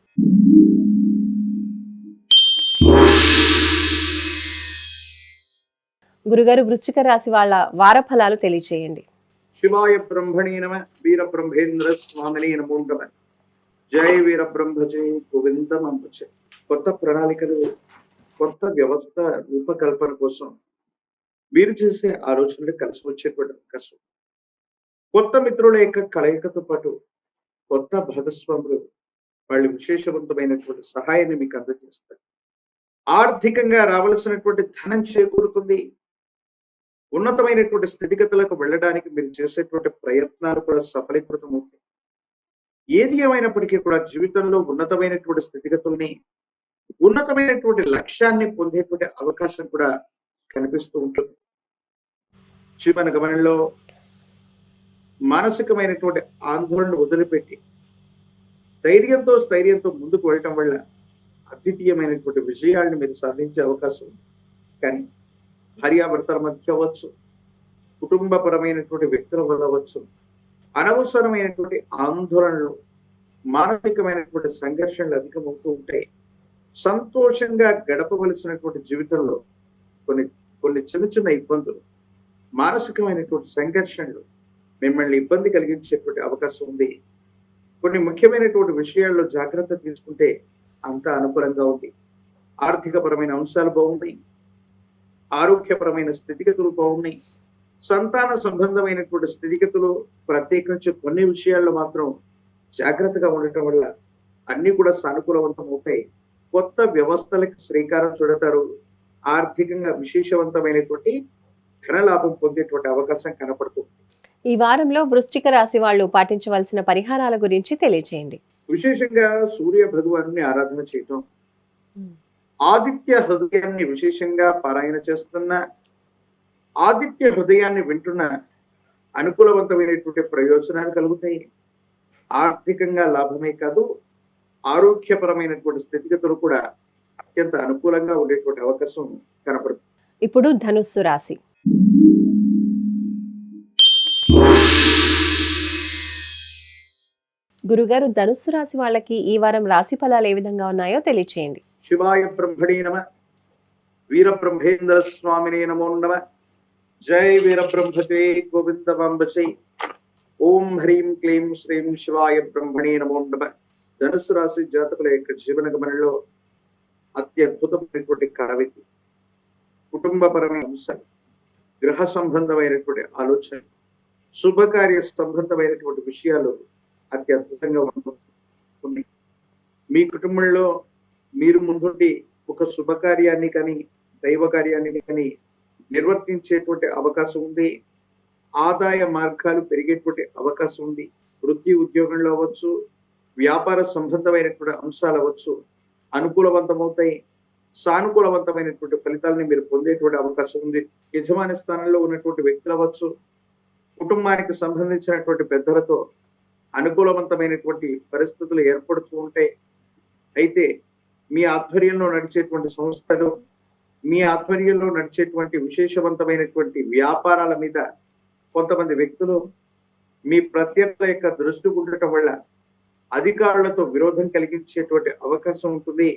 గురుగారు, వృశ్చిక రాశి వాళ్ళ వార ఫలాలు తెలియచేయండి. శివాయ బ్రహ్మణే నమ, వీర బ్రహ్మేంద్ర స్వామినే నమో నమ. జై వీర బ్రహ్మ జై గోవిందం అంబచ. కొత్త ప్రణాళికలు, కొత్త వ్యవస్థ రూపకల్పన కోసం మీరు చేసే ఆలోచనలు కలిసి వచ్చేటువంటి అవకాశం. కొత్త మిత్రుల యొక్క కలయికతో పాటు కొత్త భాగస్వాములు వాళ్ళు విశేషవంతమైనటువంటి సహాయాన్ని మీకు అందజేస్తారు. ఆర్థికంగా రావాల్సినటువంటి ధనం చేకూరుతుంది. ఉన్నతమైనటువంటి స్థితిగతులకు వెళ్ళడానికి మీరు చేసేటువంటి ప్రయత్నాలు కూడా సఫలీకృతం అవుతాయి. ఏది ఏమైనప్పటికీ కూడా జీవితంలో ఉన్నతమైనటువంటి స్థితిగతుల్ని, ఉన్నతమైనటువంటి లక్ష్యాన్ని పొందేటువంటి అవకాశం కూడా కనిపిస్తూ ఉంటుంది. జీవన గమనంలో మానసికమైనటువంటి ఆందోళన వదిలిపెట్టి ధైర్యంతో స్థైర్యంతో ముందుకు వెళ్ళటం వల్ల అద్వితీయమైనటువంటి విజయాలను మీరు సాధించే అవకాశం ఉంది. కానీ భార్యాభర్తల మధ్య అవ్వచ్చు, కుటుంబపరమైనటువంటి వ్యక్తుల వల్ల అవ్వచ్చు, అనవసరమైనటువంటి ఆందోళనలు, మానసికమైనటువంటి సంఘర్షణలు అధికమవుతూ ఉంటాయి. సంతోషంగా గడపవలసినటువంటి జీవితంలో కొన్ని చిన్న చిన్న ఇబ్బందులు, మానసికమైనటువంటి సంఘర్షణలు మిమ్మల్ని ఇబ్బంది కలిగించేటువంటి అవకాశం ఉంది. కొన్ని ముఖ్యమైనటువంటి విషయాల్లో జాగ్రత్త తీసుకుంటే అంతా అనుకూలంగా ఉంది. ఆర్థిక పరమైన అంశాలు బాగున్నాయి. ఆరోగ్యపరమైన స్థితిగతులు బాగున్నాయి. సంతాన సంబంధమైనటువంటి స్థితిగతులు, ప్రత్యేకించి కొన్ని విషయాల్లో మాత్రం జాగ్రత్తగా ఉండటం వల్ల అన్ని కూడా సానుకూలవంతం అవుతాయి. కొత్త వ్యవస్థలకు శ్రీకారం చుడతారు. ఆర్థికంగా విశేషవంతమైనటువంటి ధనలాభం పొందేటువంటి అవకాశం కనపడుతుంది. ఈ వారంలో వృశ్చిక రాశి వాళ్ళు పాటించవలసిన పరిహారాల గురించి తెలియజేయండి. విశేషంగా సూర్య భగవాను ఆరాధన చేయటం, ఆదిత్య హృదయాన్ని విశేషంగా పారాయణ చేస్తున్న, ఆదిత్య హృదయాన్ని వింటున్న అనుకూలవంతమైనటువంటి ప్రయోజనాలు కలుగుతాయి. ఆర్థికంగా లాభమే కాదు, ఆరోగ్యపరమైనటువంటి స్థితిగతులు కూడా అత్యంత అనుకూలంగా ఉండేటువంటి అవకాశం కనపడుతుంది. ఇప్పుడు ధనుస్సు రాశి. గురుగారు, ధనుస్సు రాశి వాళ్ళకి ఈ వారం రాశి ఫలాలు ఏ విధంగా ఉన్నాయో తెలియచేయండి. శివాయ బ్రహ్మణే నమ, వీర బ్రహ్మేంద్ర స్వామినే నమో నమ. జై వీర బ్రహ్మతే గోవిందవాంబచై. ఓం హ్రీం క్లీం శ్రీం శివాయ బ్రహ్మణే నమో నమ. ధనుసు రాశి జాతకుల యొక్క జీవన గమనంలో అత్యద్భుతమైనటువంటి కారవిధి, కుటుంబపరమైన అంశాలు, గృహ సంబంధమైనటువంటి ఆలోచన, శుభకార్య సంబంధమైనటువంటి విషయాలు అత్యద్భుతంగా ఉంటుంది. మీ కుటుంబంలో మీరు ముందుండి ఒక శుభకార్యాన్ని కానీ దైవ కార్యాన్ని కానీ నిర్వర్తించేటువంటి అవకాశం ఉంది. ఆదాయ మార్గాలు పెరిగేటువంటి అవకాశం ఉంది. వృత్తి ఉద్యోగంలో అవ్వచ్చు, వ్యాపార సంబంధమైనటువంటి అంశాలు అవ్వచ్చు, అనుకూలవంతమవుతాయి. సానుకూలవంతమైనటువంటి ఫలితాలని మీరు పొందేటువంటి అవకాశం ఉంది. యజమాని స్థానంలో ఉన్నటువంటి వ్యక్తులు అవ్వచ్చు, కుటుంబానికి సంబంధించినటువంటి పెద్దలతో అనుకూలవంతమైనటువంటి పరిస్థితులు ఏర్పడుతూ ఉంటాయి. అయితే మీ ఆధ్వర్యంలో నడిచేటువంటి సంస్థలు, మీ ఆధ్వర్యంలో నడిచేటువంటి విశేషవంతమైనటువంటి వ్యాపారాల మీద కొంతమంది వ్యక్తులు మీ ప్రత్యర్థుల యొక్క దృష్టి ఉండటం వల్ల అధికారులతో విరోధం కలిగించేటువంటి అవకాశం ఉంటుంది.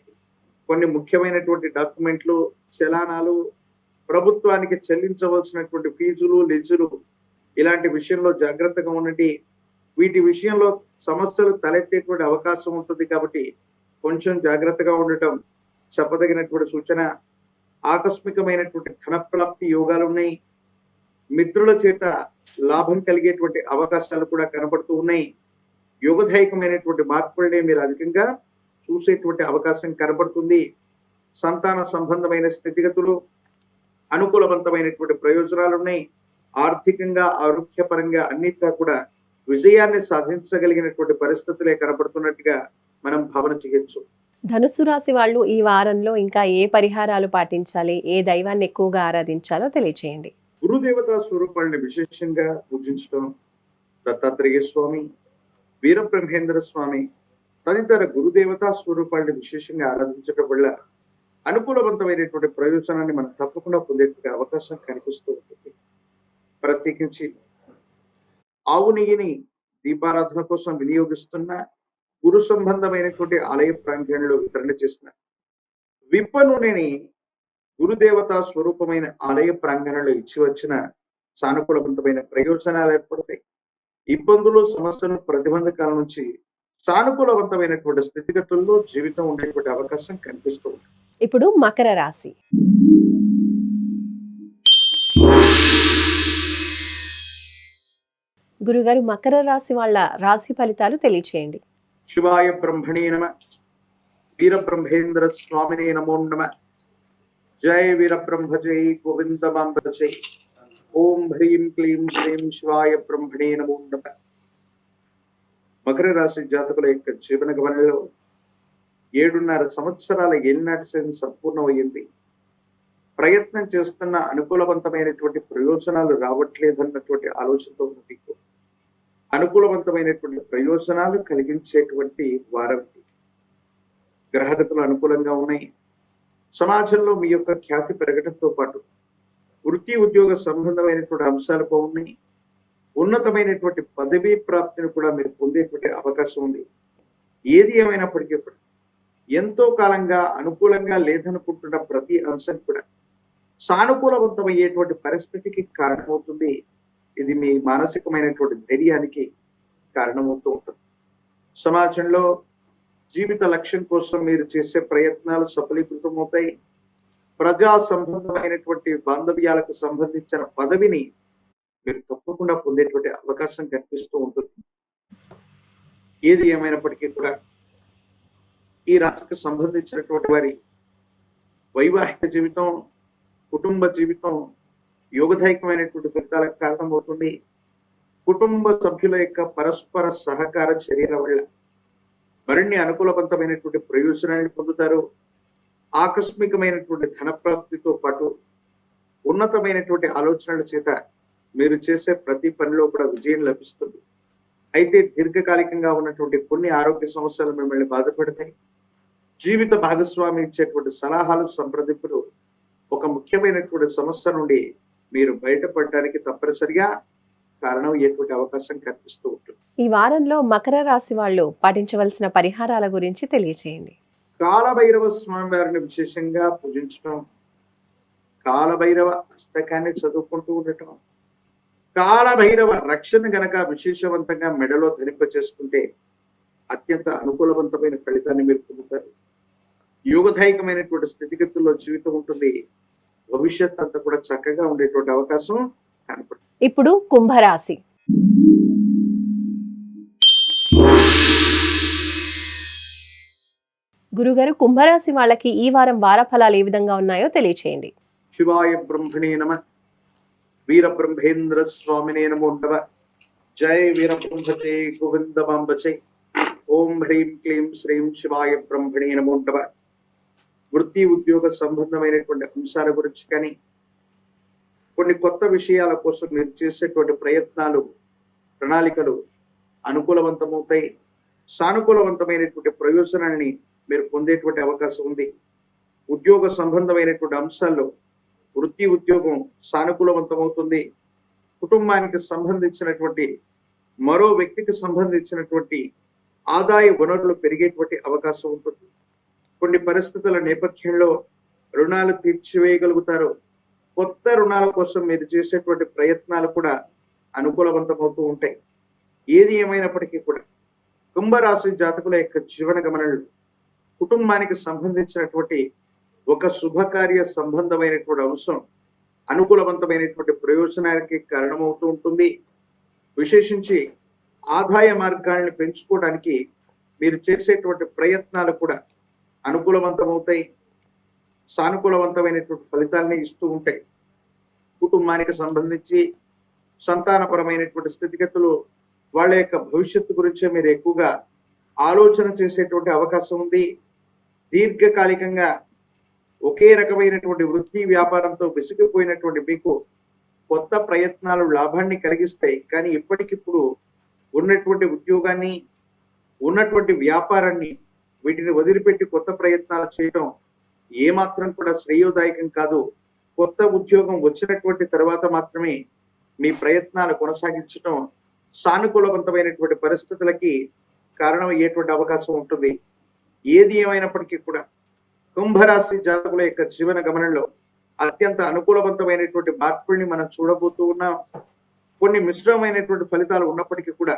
కొన్ని ముఖ్యమైనటువంటి డాక్యుమెంట్లు, చలానాలు, ప్రభుత్వానికి చెల్లించవలసినటువంటి ఫీజులు, లీజులు ఇలాంటి విషయంలో జాగ్రత్తగా ఉండండి. వీటి విషయంలో సమస్యలు తలెత్తేటువంటి అవకాశం ఉంటుంది కాబట్టి కొంచెం జాగ్రత్తగా ఉండటం చెప్పదగినటువంటి సూచన. ఆకస్మికమైనటువంటి ధనప్రాప్తి యోగాలు ఉన్నాయి. మిత్రుల చేత లాభం కలిగేటువంటి అవకాశాలు కూడా కనబడుతూ ఉన్నాయి. యోగదాయకమైనటువంటి మార్పుల్ని మీరు అధికంగా చూసేటువంటి అవకాశం కనబడుతుంది. సంతాన సంబంధమైన స్థితిగతులు, అనుకూలవంతమైనటువంటి ప్రయోజనాలు ఉన్నాయి. ఆర్థికంగా, ఆరోగ్యపరంగా అన్నిటిగా కూడా విజయాన్ని సాధించగలిగినటువంటి పరిస్థితులే కనబడుతున్నట్టుగా మనం భావన చేయొచ్చు. ధనుస్సు రాశి వాళ్ళు ఈ వారంలో ఇంకా ఏ పరిహారాలు పాటించాలి, ఏ దైవాన్ని ఎక్కువగా ఆరాధించాలో తెలియచేయండి. గురుదేవతా స్వరూపాలని విశేషంగా పూజించడం, దత్తాత్రేయ స్వామి, వీరబ్రహ్మేంద్ర స్వామి తదితర గురుదేవతా స్వరూపాలని విశేషంగా ఆరాధించడం వల్ల అనుకూలవంతమైనటువంటి ప్రయోజనాన్ని మనం తప్పకుండా పొందేటువంటి అవకాశం కనిపిస్తూ ఉంటుంది. ప్రత్యేకించి ఆవు నెయ్యిని దీపారాధన కోసం వినియోగిస్తున్న, గురు సంబంధమైనటువంటి ఆలయ ప్రాంగణంలో వితరణ చేసిన విప్ప నూనెని గురుదేవతా స్వరూపమైన ఆలయ ప్రాంగణంలో ఇచ్చి వచ్చిన సానుకూలవంతమైన ప్రయోజనాలు ఏర్పడతాయి. ఇబ్బందులు, సమస్యలు, ప్రతిబంధకాల నుంచి సానుకూలవంతమైనటువంటి స్థితిగతుల్లో జీవితం ఉండేటువంటి అవకాశం కనిపిస్తూ ఉంటుంది. ఇప్పుడు మకర రాశి. గురుగారు, మకర రాశి వాళ్ళ రాశి ఫలితాలు తెలియచేయండి. శివాయ బ్రహ్మణే నమ, వీరబ్రహ్మేంద్ర స్వామినే నమో నమ. జయ వీరబ్రహ్మ జై గోవిందమాంబ జై. ఓం హ్రీం క్లీం శ్రీం శివాయ బ్రహ్మణే నమో నమ. మకర రాశి జాతకుల యొక్క జీవన గమనంలో 7.5 సంవత్సరాల ఏలినాటి శని సంపూర్ణమయ్యింది. ప్రయత్నం చేస్తున్న అనుకూలవంతమైనటువంటి ప్రయోజనాలు రావట్లేదన్నటువంటి ఆలోచనతో ఉన్న మీకు అనుకూలవంతమైనటువంటి ప్రయోజనాలు కలిగించేటువంటి వారం. గ్రహగతులు అనుకూలంగా ఉన్నాయి. సమాజంలో మీ యొక్క ఖ్యాతి పెరగడంతో పాటు వృత్తి ఉద్యోగ సంబంధమైనటువంటి అంశాలు బాగున్నాయి. ఉన్నతమైనటువంటి పదవీ ప్రాప్తిని కూడా మీరు పొందేటువంటి అవకాశం ఉంది. ఏది ఏమైనప్పటికీ కూడా ఎంతో కాలంగా అనుకూలంగా లేదనుకుంటున్న ప్రతి అంశం కూడా సానుకూలవంతమయ్యేటువంటి పరిస్థితికి కారణమవుతుంది. ఇది మీ మానసికమైనటువంటి ధైర్యానికి కారణమవుతూ ఉంటుంది. సమాజంలో జీవిత లక్ష్యం కోసం మీరు చేసే ప్రయత్నాలు సఫలీకృతమవుతాయి. ప్రజా సంబంధమైనటువంటి బాంధవ్యాలకు సంబంధించిన పదవిని మీరు తప్పకుండా పొందేటువంటి అవకాశం కనిపిస్తూ ఉంటుంది. ఏది ఏమైనప్పటికీ కూడా ఈ రాశికి సంబంధించినటువంటి వారి వైవాహిక జీవితం, కుటుంబ జీవితం యోగదాయకమైనటువంటి ఫలితాలకు కారణమవుతుంది. కుటుంబ సభ్యుల యొక్క పరస్పర సహకార చర్యల వల్ల మరిన్ని అనుకూలవంతమైనటువంటి ప్రయోజనాలను పొందుతారు. ఆకస్మికమైనటువంటి ధనప్రాప్తితో పాటు ఉన్నతమైనటువంటి ఆలోచనల చేత మీరు చేసే ప్రతి పనిలో కూడా విజయం లభిస్తుంది. అయితే దీర్ఘకాలికంగా ఉన్నటువంటి కొన్ని ఆరోగ్య సమస్యలు మిమ్మల్ని బాధపడతాయి. జీవిత భాగస్వామి ఇచ్చేటువంటి సలహాలు, సంప్రదింపులు ఒక ముఖ్యమైనటువంటి సమస్య నుండి మీరు బయటపడడానికి తప్పనిసరిగా కారణం అయ్యేటువంటి అవకాశం కనిపిస్తూ ఉంటుంది. ఈ వారంలో మకర రాశి వాళ్ళు పాటించవలసిన పరిహారాల గురించి తెలియచేయండి. కాలభైరవ స్వామి వారిని విశేషంగా పూజించడం, కాలభైరవ అష్టకాన్ని చదువుకుంటూ ఉండటం, కాలభైరవ రక్షణ గనక విశేషవంతంగా మెడలో ధరింప చేసుకుంటే అత్యంత అనుకూలవంతమైన ఫలితాన్ని మీరు పొందుతారు. యోగదాయకమైనటువంటి స్థితిగతుల్లో జీవితం ఉంటుంది. భవిష్యత్ అంతా కూడా చక్కగా ఉండేటువంటి అవకాశం కనపడుతుంది. ఇప్పుడు కుంభరాశి. గురుగారు, కుంభరాశి వాళ్ళకి ఈ వారం వార ఫలాలు ఏ విధంగా ఉన్నాయో తెలియచేయండి. శివాయ బ్రహ్మణే నమ, వీరబ్రహ్మేంద్ర స్వామినే నమో నమ. జయ వీరబ్రహ్మతే గోవిందమాంబచే. ఓం హ్రీం క్లీం శ్రీం శివాయ బ్రహ్మణే నమో నమ. వృత్తి ఉద్యోగ సంబంధమైనటువంటి అంశాల గురించి కానీ కొన్ని కొత్త విషయాల కోసం మీరు చేసేటువంటి ప్రయత్నాలు, ప్రణాళికలు అనుకూలవంతమవుతాయి. సానుకూలవంతమైనటువంటి ప్రయోజనాన్ని మీరు పొందేటువంటి అవకాశం ఉంది. ఉద్యోగ సంబంధమైనటువంటి అంశాల్లో వృత్తి ఉద్యోగం సానుకూలవంతమవుతుంది. కుటుంబానికి సంబంధించినటువంటి మరో వ్యక్తికి సంబంధించినటువంటి ఆదాయ వనరులు పెరిగేటువంటి అవకాశం ఉంటుంది. కొన్ని పరిస్థితుల నేపథ్యంలో రుణాలు తీర్చివేయగలుగుతారు. కొత్త రుణాల కోసం మీరు చేసేటువంటి ప్రయత్నాలు కూడా అనుకూలవంతమవుతూ ఉంటాయి. ఏది ఏమైనప్పటికీ కూడా కుంభరాశి జాతకుల యొక్క జీవన గమనంలో కుటుంబానికి సంబంధించినటువంటి ఒక శుభకార్య సంబంధమైనటువంటి అంశం అనుకూలవంతమైనటువంటి ప్రయోజనానికి కారణమవుతూ ఉంటుంది. విశేషించి ఆదాయ మార్గాలను పెంచుకోవడానికి మీరు చేసేటువంటి ప్రయత్నాలు కూడా అనుకూలవంతమవుతాయి. సానుకూలవంతమైనటువంటి ఫలితాలని ఇస్తూ ఉంటాయి. కుటుంబానికి సంబంధించి సంతానపరమైనటువంటి స్థితిగతులు, వాళ్ళ యొక్క భవిష్యత్తు గురించే మీరు ఎక్కువగా ఆలోచన చేసేటువంటి అవకాశం ఉంది. దీర్ఘకాలికంగా ఒకే రకమైనటువంటి వృత్తి వ్యాపారంతో విసిగిపోయినటువంటి మీకు కొత్త ప్రయత్నాలు లాభాన్ని కలిగిస్తాయి. కానీ ఇప్పటికిప్పుడు ఉన్నటువంటి ఉద్యోగాన్ని, ఉన్నటువంటి వ్యాపారాన్ని వీటిని వదిలిపెట్టి కొత్త ప్రయత్నాలు చేయడం ఏమాత్రం కూడా శ్రేయోదాయకం కాదు. కొత్త ఉద్యోగం వచ్చినటువంటి తర్వాత మాత్రమే మీ ప్రయత్నాలు కొనసాగించడం సానుకూలవంతమైనటువంటి పరిస్థితులకి కారణమయ్యేటువంటి అవకాశం ఉంటుంది. ఏది ఏమైనప్పటికీ కూడా కుంభరాశి జాతకుల యొక్క జీవన గమనంలో అత్యంత అనుకూలవంతమైనటువంటి మార్పుల్ని మనం చూడబోతూ ఉన్నాం. కొన్ని మిశ్రమైనటువంటి ఫలితాలు ఉన్నప్పటికీ కూడా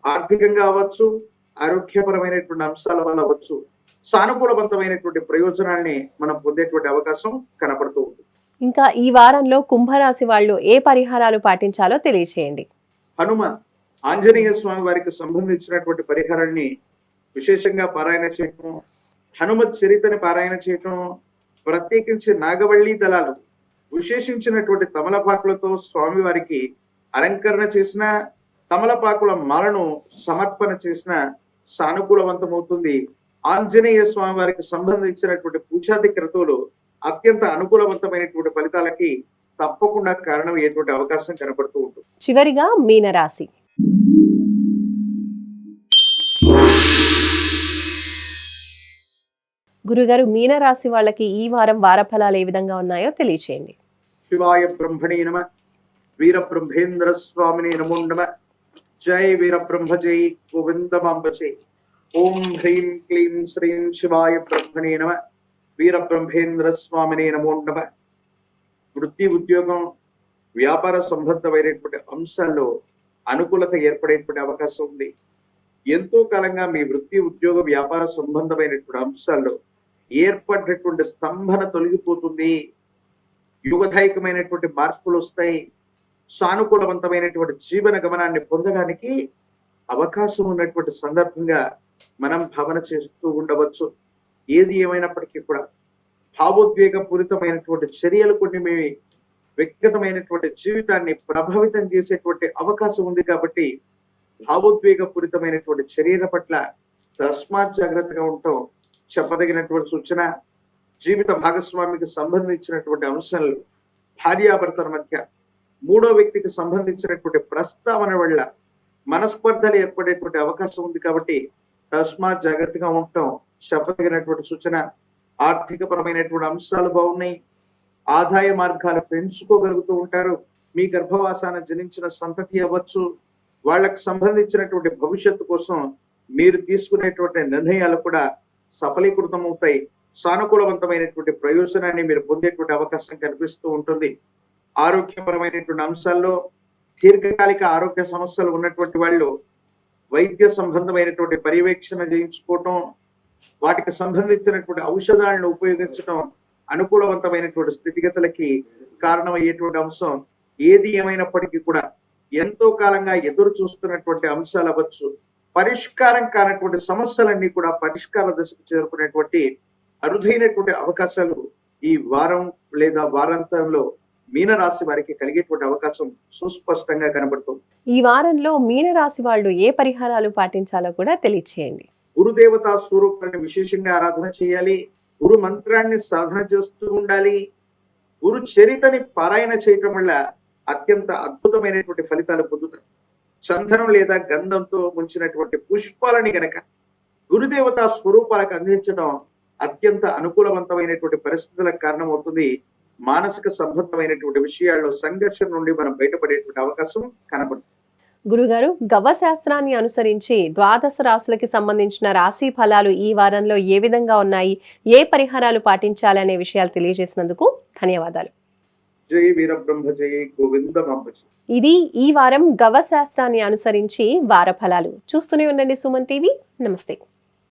ఆర్థికంగా అవ్వచ్చు, ఆరోగ్యపరమైనటువంటి అంశాల వల్ల అవ్వచ్చు, సానుకూలవంతమైనటువంటి ప్రయోజనాల్ని మనం పొందేటువంటి అవకాశం కనపడుతూ ఉంది. ఇంకా ఈ వారంలో కుంభరాశి వాళ్ళు ఏ పరిహారాలు పాటించాలో తెలియచేయండి. హనుమ ఆంజనేయ స్వామి వారికి సంబంధించినటువంటి పరిహారాన్ని విశేషంగా పారాయణ చేయటం, హనుమత్ చరితని పారాయణ చేయటం, ప్రత్యేకించి నాగవల్లి దళాలు విశేషించినటువంటి తమలపాకులతో స్వామి వారికి అలంకరణ చేసిన, తమలపాకుల మాలను సమర్పణ చేసిన సానుకూలవంతమవుతుంది. ఆంజనేయ స్వామి వారికి సంబంధించినటువంటి పూజాది క్రతువులు అత్యంత అనుకూలవంతమైనటువంటి ఫలితాలకి తప్పకుండా కారణమయ్యేటువంటి అవకాశం కనపడుతూ ఉంటుంది. చివరిగా మీనరాశి. గురుగారు, మీనరాశి వాళ్ళకి ఈ వారం వారఫలాలు ఏ విధంగా ఉన్నాయో తెలియచేయండి. శివాయ బ్రహ్మణే నమ, వీర బ్రహ్మేంద్ర స్వామినే నమో నమ. జై వీర బ్రహ్మ జై గోవిందమాంబచే. ఓం హ్రీం క్లీం శ్రీం శివాయ బ్రహ్మణే నమ, వీర బ్రహ్మేంద్ర స్వామినే నమో నమ. వృత్తి, ఉద్యోగం, వ్యాపార సంబంధమైనటువంటి అంశాల్లో అనుకూలత ఏర్పడేటువంటి అవకాశం ఉంది. ఎంతో కాలంగా మీ వృత్తి, ఉద్యోగ, వ్యాపార సంబంధమైనటువంటి అంశాల్లో ఏర్పడినటువంటి స్తంభన తొలగిపోతుంది. యుగదాయకమైనటువంటి మార్పులు వస్తాయి. సానుకూలవంతమైనటువంటి జీవన గమనాన్ని పొందడానికి అవకాశం ఉన్నటువంటి సందర్భంగా మనం భావన చేస్తూ ఉండవచ్చు. ఏది ఏమైనప్పటికీ కూడా భావోద్వేగ పూరితమైనటువంటి చర్యలు కొన్ని మీ వ్యక్తిగతమైనటువంటి జీవితాన్ని ప్రభావితం చేసేటువంటి అవకాశం ఉంది. కాబట్టి భావోద్వేగ పూరితమైనటువంటి చర్యల పట్ల తస్మాత్ జాగ్రత్తగా ఉండటం చెప్పదగినటువంటి సూచన. జీవిత భాగస్వామికి సంబంధించినటువంటి అంశాలు, భార్యాభర్తల మధ్య మూడో వ్యక్తికి సంబంధించినటువంటి ప్రస్తావన వల్ల మనస్పర్ధలు ఏర్పడేటువంటి అవకాశం ఉంది. కాబట్టి తస్మాత్ జాగ్రత్తగా ఉండటం చెప్పదగినటువంటి సూచన. ఆర్థిక పరమైనటువంటి అంశాలు బాగున్నాయి. ఆదాయ మార్గాలు పెంచుకోగలుగుతూ ఉంటారు. మీ గర్భవాసాన జనించిన సంతతి అవ్వచ్చు, వాళ్ళకి సంబంధించినటువంటి భవిష్యత్తు కోసం మీరు తీసుకునేటువంటి నిర్ణయాలు కూడా సఫలీకృతం అవుతాయి. సానుకూలవంతమైనటువంటి ప్రయోజనాన్ని మీరు పొందేటువంటి అవకాశం కనిపిస్తూ ఉంటుంది. ఆరోగ్యపరమైనటువంటి అంశాల్లో దీర్ఘకాలిక ఆరోగ్య సమస్యలు ఉన్నటువంటి వాళ్ళు వైద్య సంబంధమైనటువంటి పర్యవేక్షణ చేయించుకోవటం, వాటికి సంబంధించినటువంటి ఔషధాలను ఉపయోగించడం అనుకూలవంతమైనటువంటి స్థితిగతులకి కారణమయ్యేటువంటి అంశం. ఏది ఏమైనప్పటికీ కూడా ఎంతో కాలంగా ఎదురు చూస్తున్నటువంటి అంశాలు అవ్వచ్చు, పరిష్కారం కానటువంటి సమస్యలన్నీ కూడా పరిష్కార దశకు చేరుకునేటువంటి అరుదైనటువంటి అవకాశాలు ఈ వారం లేదా వారాంతంలో మీనరాశి వారికి కలిగేటువంటి అవకాశం సుస్పష్టంగా కనబడుతుంది. ఈ వారంలో మీనరాశి వాళ్ళు ఏ పరిహారాలు పాటించాలో కూడా తెలియచేయండి. గురుదేవతా స్వరూపాన్ని విశేషంగా ఆరాధన చేయాలి. గురు మంత్రాన్ని సాధన చేస్తూ ఉండాలి. గురు చరితని పారాయణ చేయటం వల్ల అత్యంత అద్భుతమైనటువంటి ఫలితాలు పొందుతారు. చందనం లేదా గంధంతో ముంచినటువంటి పుష్పాలని గనక గురుదేవతా స్వరూపాలకు అందించడం అత్యంత అనుకూలవంతమైనటువంటి పరిస్థితులకు కారణమవుతుంది. మానసిక సంబంధమైనటువంటి విషయాల్లో సంఘర్షణ నుండి మనం బయటపడేటువంటి అవకాశం కనబడుతుంది. గురుగారు, గవ్వశాస్త్రాన్ని అనుసరించి ద్వాదశ రాశులకి సంబంధించిన రాశి ఫలాలు ఈ వారంలో ఏ విధంగా ఉన్నాయి, ఏ పరిహారాలు పాటించాలనే విషయాలు తెలియజేసినందుకు ధన్యవాదాలు. జై వీరబ్రహ్మ జై గోవిందమాంబజీ. ఇది ఈ వారం గవ్వశాస్త్రాన్ని అనుసరించి వార ఫలాలు. చూస్తూనే ఉండండి సుమన్ టీవీ. నమస్తే.